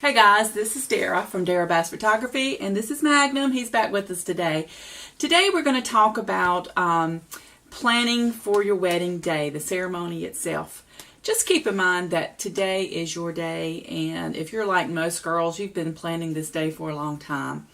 Hey guys, this is Dara from Dara Bass Photography, and this is Magnum. He's back with us today. Today we're going to talk about planning for your wedding day, the ceremony itself. Just keep in mind that today is your day, and if you're like most girls, you've been planning this day for a long time.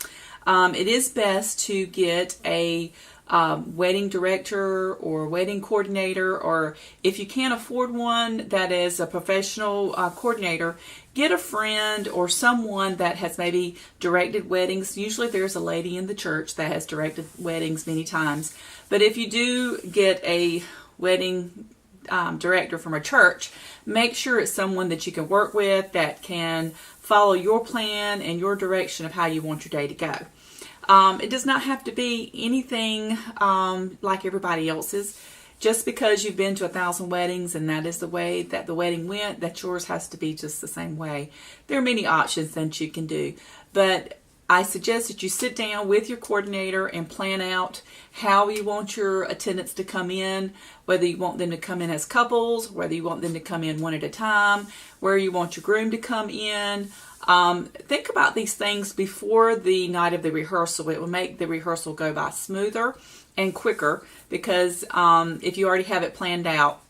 It is best to get a wedding director or wedding coordinator, or if you can't afford one that is a professional coordinator, get a friend or someone that has maybe directed weddings. Usually there's a lady in the church that has directed weddings many times. But if you do get a wedding director from a church, make sure it's someone that you can work with, that can follow your plan and your direction of how you want your day to go. It does not have to be anything like everybody else's. Just because you've been to 1,000 weddings and that is the way that the wedding went, that yours has to be just the same way. There are many options that you can do. But I suggest that you sit down with your coordinator and plan out how you want your attendants to come in, whether you want them to come in as couples, whether you want them to come in one at a time, where you want your groom to come in. Think about these things before the night of the rehearsal. It will make the rehearsal go by smoother and quicker because if you already have it planned out.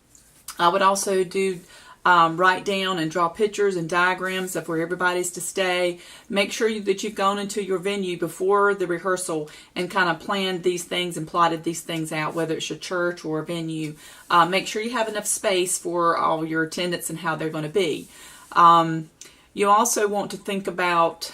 I would also do write down and draw pictures and diagrams of where everybody's to stay. Make sure that you've gone into your venue before the rehearsal and kind of planned these things and plotted these things out, whether it's your church or a venue. Make sure you have enough space for all your attendants and how they're going to be. You also want to think about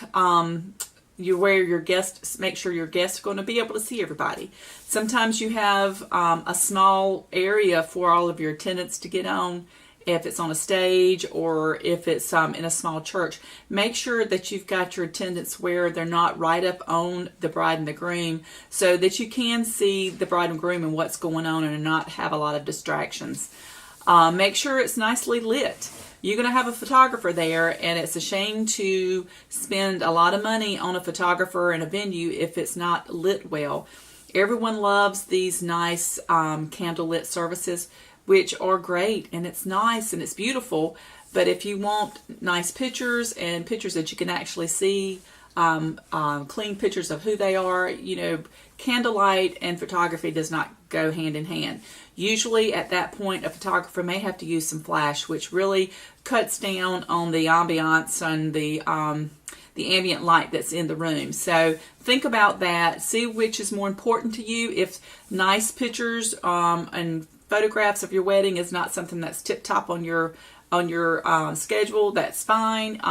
where your guests, make sure your guests are going to be able to see everybody. Sometimes you have a small area for all of your attendants to get on, if it's on a stage or if it's in a small church. Make sure that you've got your attendants where they're not right up on the bride and the groom, so that you can see the bride and groom and what's going on and not have a lot of distractions. Make sure it's nicely lit. You're going to have a photographer there, and it's a shame to spend a lot of money on a photographer and a venue if it's not lit well. Everyone loves these nice candlelit services, which are great, and it's nice and it's beautiful. But if you want nice pictures and pictures that you can actually see, clean pictures of who they are, candlelight and photography does not go hand in hand. Usually at that point, a photographer may have to use some flash, which really cuts down on the ambiance and the ambient light that's in the room. So think about that. See which is more important to you. If nice pictures and photographs of your wedding is not something that's tip-top on your schedule, that's fine.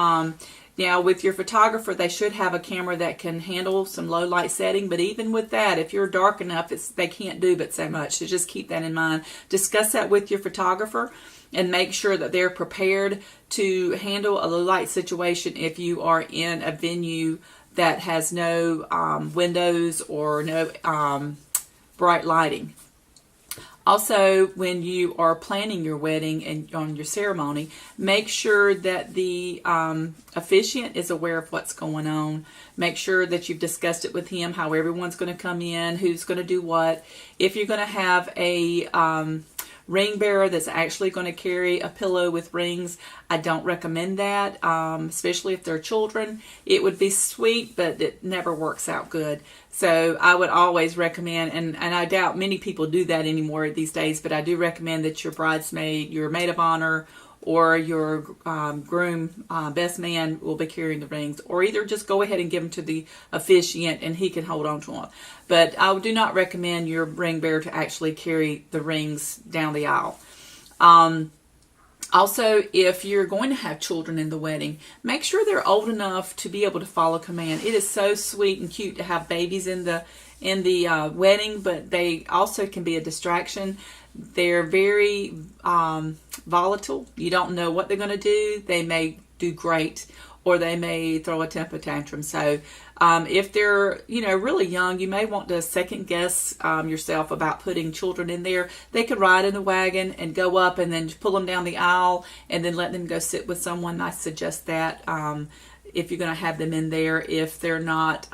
Now, with your photographer, they should have a camera that can handle some low light setting, but even with that, if you're dark enough, they can't do but so much. So just keep that in mind. Discuss that with your photographer and make sure that they're prepared to handle a low light situation if you are in a venue that has no windows or no bright lighting. Also, when you are planning your wedding and on your ceremony, make sure that the officiant is aware of what's going on. Make sure that you've discussed it with him, how everyone's going to come in, who's going to do what. If you're going to have a ring bearer that's actually going to carry a pillow with rings, I don't recommend that, especially if they're children. It would be sweet, but it never works out good. So I would always recommend, and I doubt many people do that anymore these days, but I do recommend that your bridesmaid, your maid of honor, or your groom, best man will be carrying the rings, or either just go ahead and give them to the officiant and he can hold on to them. But I do not recommend your ring bearer to actually carry the rings down the aisle. Also, if you're going to have children in the wedding, make sure they're old enough to be able to follow command. It is so sweet and cute to have babies in the wedding, but they also can be a distraction. They're very volatile. You don't know what they're going to do. They may do great, or they may throw a temper tantrum. So if they're really young, you may want to second guess yourself about putting children in there. They could ride in the wagon and go up and then pull them down the aisle and then let them go sit with someone. I suggest that if you're going to have them in there, if they're not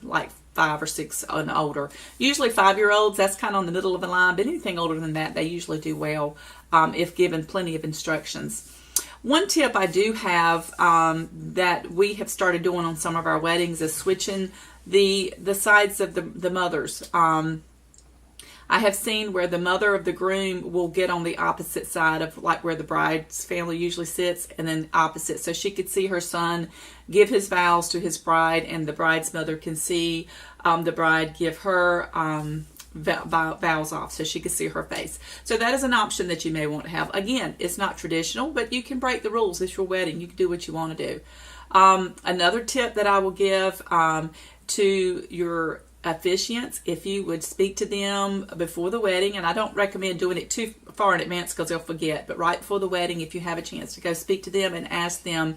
like 5 or 6 and older. Usually 5-year-olds, that's kind of on the middle of the line, but anything older than that, they usually do well if given plenty of instructions. One tip I do have that we have started doing on some of our weddings is switching the sides of the mothers. I have seen where the mother of the groom will get on the opposite side of like where the bride's family usually sits, and then opposite, so she could see her son give his vows to his bride, and the bride's mother can see the bride give her vows off, so she could see her face. So that is an option that you may want to have. Again, it's not traditional, but you can break the rules. It's your wedding. You can do what you want to do. Another tip that I will give to your officiants, if you would speak to them before the wedding, and I don't recommend doing it too far in advance because they'll forget, but right before the wedding, if you have a chance to go speak to them and ask them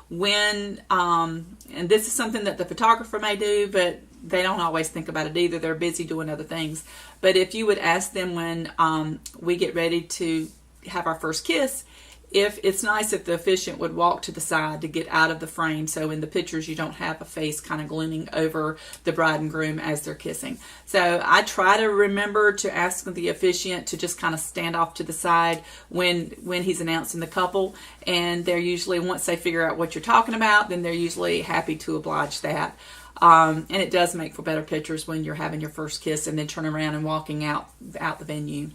when, and this is something that the photographer may do, but they don't always think about it either. They're busy doing other things. But if you would ask them when we get ready to have our first kiss, if it's nice if the officiant would walk to the side to get out of the frame, so in the pictures you don't have a face kind of glooming over the bride and groom as they're kissing. So I try to remember to ask the officiant to just kind of stand off to the side when he's announcing the couple, and they're usually, once they figure out what you're talking about, then they're usually happy to oblige that. And it does make for better pictures when you're having your first kiss and then turning around and walking out the venue.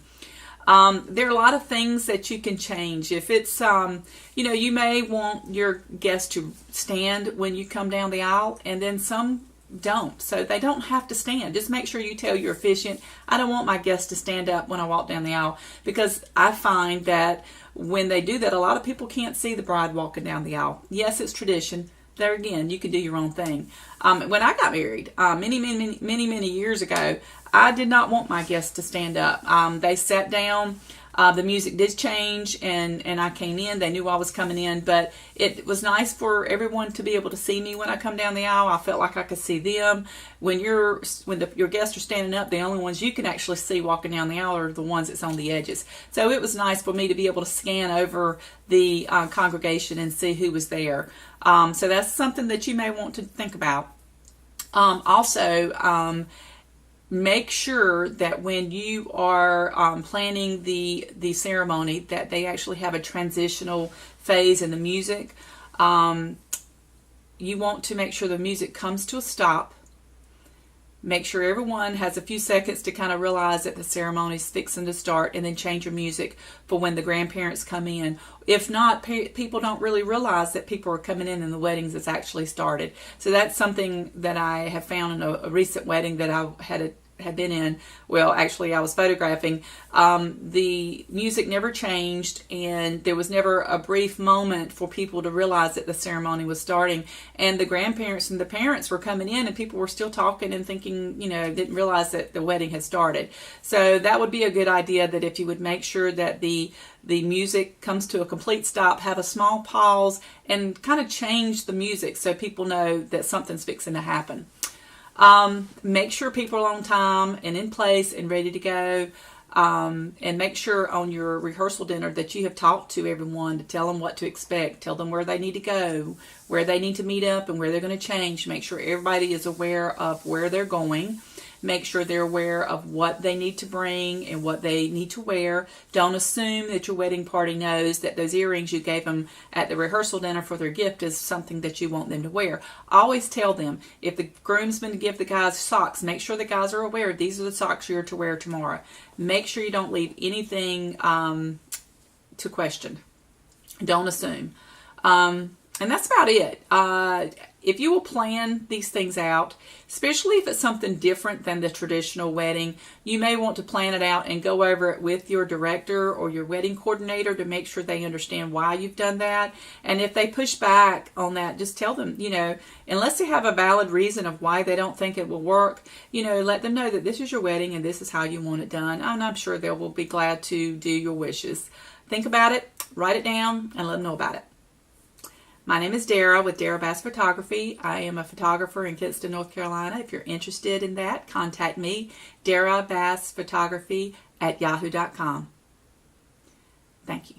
There are a lot of things that you can change. If it's, you may want your guests to stand when you come down the aisle, and then some don't. So they don't have to stand. Just make sure you tell your officiant, I don't want my guests to stand up when I walk down the aisle, because I find that when they do that, a lot of people can't see the bride walking down the aisle. Yes, it's tradition. There again, you can do your own thing. When I got married many years ago, I did not want my guests to stand up. They sat down. The music did change, and I came in. They knew I was coming in, but it was nice for everyone to be able to see me when I come down the aisle. I felt like I could see them. When your guests are standing up, the only ones you can actually see walking down the aisle are the ones that's on the edges. So it was nice for me to be able to scan over the congregation and see who was there. So that's something that you may want to think about. Also, make sure that when you are planning the ceremony, that they actually have a transitional phase in the music. You want to make sure the music comes to a stop. Make sure everyone has a few seconds to kind of realize that the ceremony is fixing to start, and then change your music for when the grandparents come in. If not, people don't really realize that people are coming in and the weddings has actually started. So that's something that I have found in a recent wedding that I had been in. Well, actually I was photographing. The music never changed, and there was never a brief moment for people to realize that the ceremony was starting, and the grandparents and the parents were coming in, and people were still talking and thinking, didn't realize that the wedding had started. So that would be a good idea, that if you would make sure that the music comes to a complete stop, have a small pause, and kind of change the music so people know that something's fixing to happen. Make sure people are on time and in place and ready to go. And make sure on your rehearsal dinner that you have talked to everyone to tell them what to expect. Tell them where they need to go, where they need to meet up, and where they're going to change. Make sure everybody is aware of where they're going. Make sure they're aware of what they need to bring and what they need to wear. Don't assume that your wedding party knows that those earrings you gave them at the rehearsal dinner for their gift is something that you want them to wear. Always tell them, if the groomsmen give the guys socks, make sure the guys are aware these are the socks you're to wear tomorrow. Make sure you don't leave anything to question. Don't assume. And that's about it. If you will plan these things out, especially if it's something different than the traditional wedding, you may want to plan it out and go over it with your director or your wedding coordinator to make sure they understand why you've done that. And if they push back on that, just tell them, unless they have a valid reason of why they don't think it will work, let them know that this is your wedding and this is how you want it done. And I'm sure they will be glad to do your wishes. Think about it, write it down, and let them know about it. My name is Dara with Dara Bass Photography. I am a photographer in Kinston, North Carolina. If you're interested in that, contact me, darabassphotography@yahoo.com. Thank you.